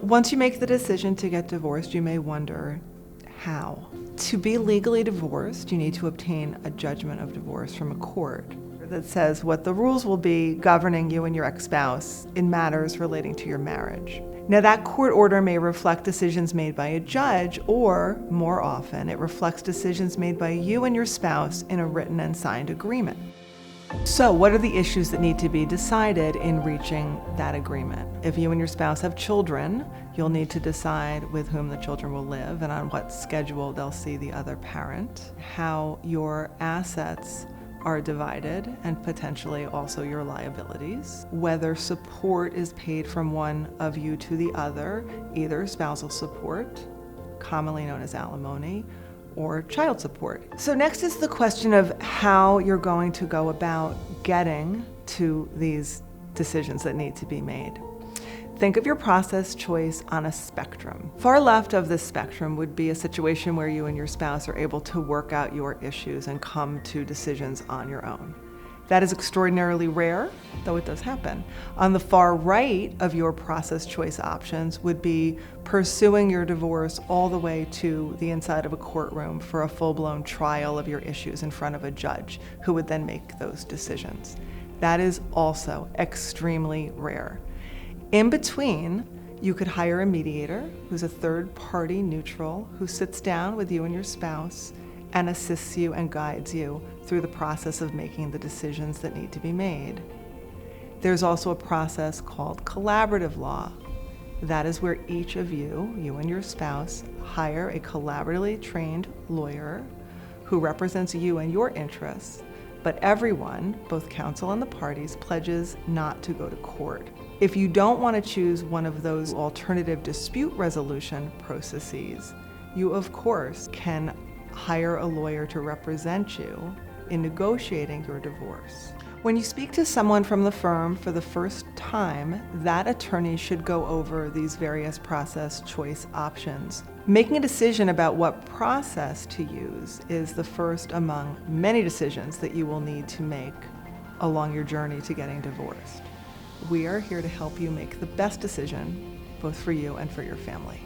Once you make the decision to get divorced, you may wonder how. To be legally divorced, you need to obtain a judgment of divorce from a court that says what the rules will be governing you and your ex-spouse in matters relating to your marriage. Now, that court order may reflect decisions made by a judge, or more often, it reflects decisions made by you and your spouse in a written and signed agreement. So, what are the issues that need to be decided in reaching that agreement? If you and your spouse have children, you'll need to decide with whom the children will live and on what schedule they'll see the other parent, how your assets are divided and potentially also your liabilities, whether support is paid from one of you to the other, either spousal support, commonly known as alimony, or child support. So next is the question of how you're going to go about getting to these decisions that need to be made. Think of your process choice on a spectrum. Far left of this spectrum would be a situation where you and your spouse are able to work out your issues and come to decisions on your own. That is extraordinarily rare, though it does happen. On the far right of your process choice options would be pursuing your divorce all the way to the inside of a courtroom for a full-blown trial of your issues in front of a judge who would then make those decisions. That is also extremely rare. In between, you could hire a mediator who's a third-party neutral who sits down with you and your spouse and assists you and guides you through the process of making the decisions that need to be made. There's also a process called collaborative law. That is where each of you and your spouse, hire a collaboratively trained lawyer who represents you and your interests, but everyone, both counsel and the parties, pledges not to go to court. If you don't want to choose one of those alternative dispute resolution processes, you of course can hire a lawyer to represent you in negotiating your divorce. When you speak to someone from the firm for the first time, that attorney should go over these various process choice options. Making a decision about what process to use is the first among many decisions that you will need to make along your journey to getting divorced. We are here to help you make the best decision, both for you and for your family.